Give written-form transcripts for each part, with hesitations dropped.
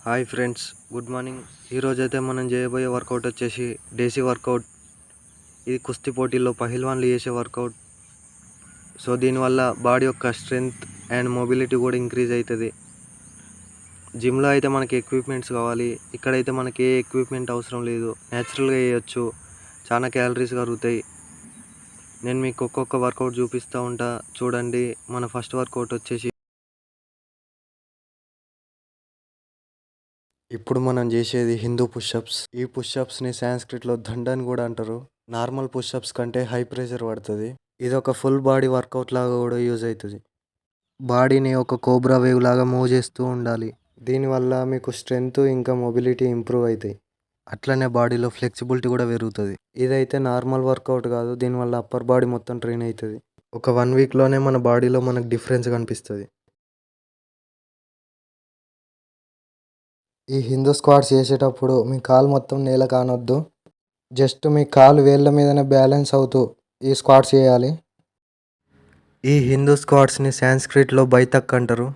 Hi friends, good morning. ఈరోజైతే మనం చేయబోయే వర్కౌట్ వచ్చేసి డేసీ వర్కౌట్. ఇది కుస్తీ పోటీల్లో పహిల్వాన్లు చేసే వర్కౌట్. సో దీనివల్ల బాడీ యొక్క స్ట్రెంగ్త్ అండ్ మొబిలిటీ కూడా ఇంక్రీజ్ అవుతుంది. జిమ్లో అయితే మనకి ఎక్విప్మెంట్స్ కావాలి, ఇక్కడైతే మనకి ఏ ఎక్విప్మెంట్ అవసరం లేదు, న్యాచురల్గా చేయొచ్చు. చాలా క్యాలరీస్ కరుగుతాయి. నేను మీకు ఒక్కొక్క వర్కౌట్ చూపిస్తూ ఉంటా, చూడండి. మన ఫస్ట్ వర్కౌట్ వచ్చేసి ఇప్పుడు మనం చేసేది హిందూ పుషప్స్. ఈ పుషప్స్ని సాంస్క్రిట్లో దండ అని కూడా అంటారు. నార్మల్ పుషప్స్ కంటే హై ప్రెషర్ పడుతుంది. ఇది ఒక ఫుల్ బాడీ వర్కౌట్ లాగా కూడా యూజ్ అవుతుంది. బాడీని ఒక కోబ్రా వేవ్ లాగా మూవ్ చేస్తూ ఉండాలి. దీనివల్ల మీకు స్ట్రెంగ్త్ ఇంకా మొబిలిటీ ఇంప్రూవ్ అవుతాయి. అట్లనే బాడీలో ఫ్లెక్సిబిలిటీ కూడా పెరుగుతుంది. ఇదైతే నార్మల్ వర్కౌట్ కాదు, దీనివల్ల అప్పర్ బాడీ మొత్తం ట్రైన్ అవుతుంది. ఒక 1 వీక్లోనే మన బాడీలో మనకు డిఫరెన్స్ కనిపిస్తుంది. ఈ హిందూ స్క్వాట్స్ చేసేటప్పుడు మీ కాలు మొత్తం నేల కానొద్దు. జస్ట్ మీ కాలు వేళ్ళ మీదనే బ్యాలెన్స్ అవుతూ ఈ స్క్వాట్స్ చేయాలి. ఈ హిందూ స్క్వాట్స్ని సాంస్క్రిట్లో బైతక్ అంటారు.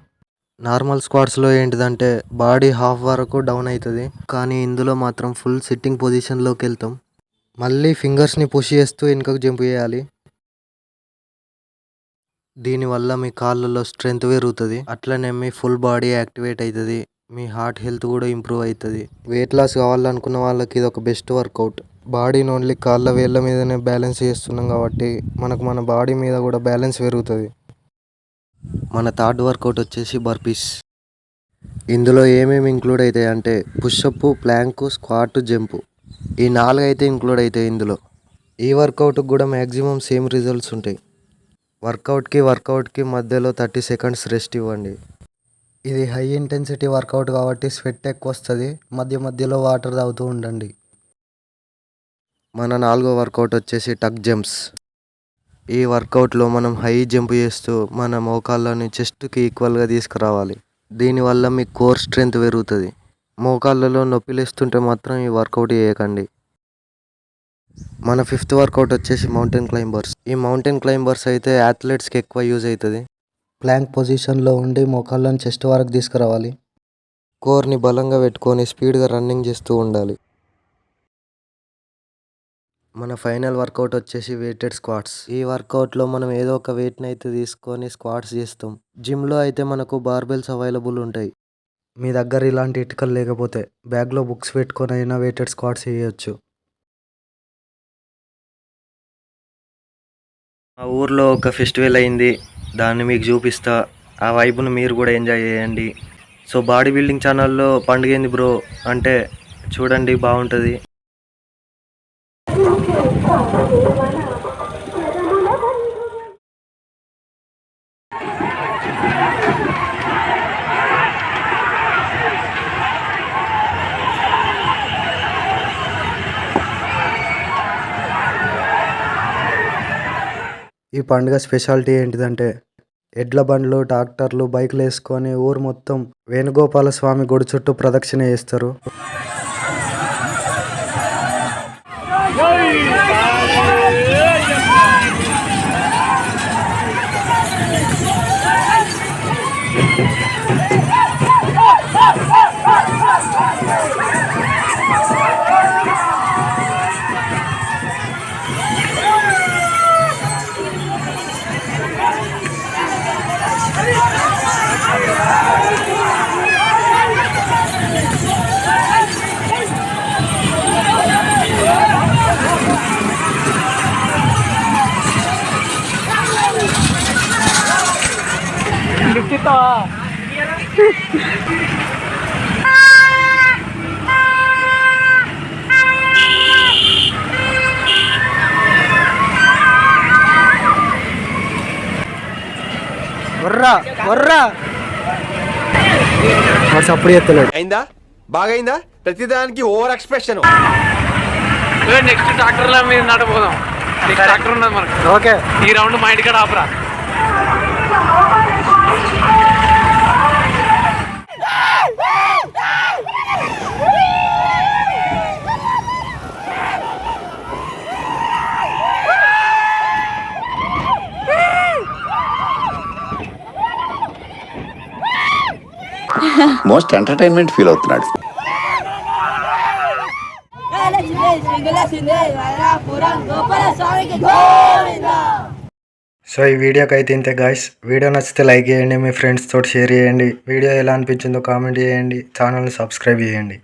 నార్మల్ స్క్వాట్స్లో ఏంటిదంటే బాడీ హాఫ్ వరకు డౌన్ అవుతుంది, కానీ ఇందులో మాత్రం ఫుల్ సిట్టింగ్ పొజిషన్లోకి వెళ్తాం. మళ్ళీ ఫింగర్స్ని పుష్ చేస్తూ వెనుకకు జంప్ చేయాలి. దీనివల్ల మీ కాళ్ళలో స్ట్రెంగ్త్ పెరుగుతుంది. అట్లనే మీ ఫుల్ బాడీ యాక్టివేట్ అవుతుంది. మీ హార్ట్ హెల్త్ కూడా ఇంప్రూవ్ అవుతుంది. వెయిట్ లాస్ కావాలనుకున్న వాళ్ళకి ఇది ఒక బెస్ట్ వర్కౌట్. బాడీని ఓన్లీ కాళ్ళ వేళ్ళ మీదనే బ్యాలెన్స్ చేస్తున్నాం కాబట్టి మనకు మన బాడీ మీద కూడా బ్యాలెన్స్ పెరుగుతుంది. మన థర్డ్ వర్కౌట్ వచ్చేసి బర్పీస్. ఇందులో ఏమేమి ఇంక్లూడ్ అవుతాయి అంటే పుషప్, ప్లాంక్, స్క్వాట్, జంప్. ఈ 4 అయితే ఇంక్లూడ్ అవుతాయి ఇందులో. ఈ వర్కౌట్కి కూడా మ్యాక్సిమం సేమ్ రిజల్ట్స్ ఉంటాయి. వర్కౌట్కి మధ్యలో 30 సెకండ్స్ రెస్ట్ ఇవ్వండి. ఇది హై ఇంటెన్సిటీ వర్కౌట్ కాబట్టి స్వెట్ ఎక్కువ వస్తుంది. మధ్యలో వాటర్ తాగుతూ ఉండండి. మన 4వ వర్కౌట్ వచ్చేసి టక్ జంప్స్. ఈ వర్కౌట్లో మనం హై జంప్ చేస్తూ మన మోకాళ్ళని చెస్ట్కి ఈక్వల్గా తీసుకురావాలి. దీనివల్ల మీ కోర్ స్ట్రెంగ్త్ పెరుగుతుంది. మోకాళ్ళలో నొప్పి లేస్తుంటే మాత్రం ఈ వర్కౌట్ చేయకండి. మన 5th వర్కౌట్ వచ్చేసి మౌంటైన్ క్లైంబర్స్. ఈ మౌంటైన్ క్లైంబర్స్ అయితే అథ్లెట్స్కి ఎక్కువ యూజ్ అవుతుంది. ప్లాంక్ పొజిషన్లో ఉండి మోకాళ్ళని చెస్ట్ వరకు తీసుకురావాలి. కోర్ని బలంగా పెట్టుకొని స్పీడ్గా రన్నింగ్ చేస్తూ ఉండాలి. మన ఫైనల్ వర్కౌట్ వచ్చేసి వెయిటెడ్ స్క్వాట్స్. ఈ వర్కౌట్లో మనం ఏదో ఒక వెయిట్ని అయితే తీసుకొని స్క్వాట్స్ చేస్తాం. జిమ్లో అయితే మనకు బార్బెల్స్ అవైలబుల్ ఉంటాయి. మీ దగ్గర ఇలాంటి ఇటుకలు లేకపోతే బ్యాగ్లో బుక్స్ పెట్టుకొని అయినా వెయిటెడ్ స్క్వాట్స్ చేయొచ్చు. మా ఊర్లో ఒక ఫెస్టివల్ అయింది, దాన్ని మీకు చూపిస్తా. ఆ వైబ్ను మీరు కూడా ఎంజాయ్ చేయండి. సో బాడీ బిల్డింగ్ ఛానల్లో పండుగ ఏంది బ్రో అంటే చూడండి, బాగుంటుంది. ఈ పండుగ స్పెషాలిటీ ఏంటిదంటే ఎడ్ల బండ్లు, ట్రాక్టర్లు, బైక్లు వేసుకొని ఊరు మొత్తం వేణుగోపాల స్వామి గుడి చుట్టూ ప్రదక్షిణ చేస్తారు. అప్పుడు ఎత్తలేడు. అయిందా? బాగైందా? ప్రతిదానికి ఓవర్ ఎక్స్ప్రెషన్. నెక్స్ట్ ట్రాక్టర్ లో మీద నడపోదాం. నెక్స్ట్ ట్రాక్టర్ ఉన్నది మనకు. ఓకే, ఈ రౌండ్ మా ఇంటికాడ ఆపరా. మోస్ట్ ఎంటర్టైన్మెంట్ ఫీల్ అవుతున్నాడు. సో ఈ వీడియోకి అయితే ఇంతే గాయ్స్. వీడియో నచ్చితే లైక్ చేయండి, మీ ఫ్రెండ్స్ తోటి షేర్ చేయండి. వీడియో ఎలా అనిపించిందో కామెంట్ చేయండి, ఛానల్ని సబ్స్క్రైబ్ చేయండి.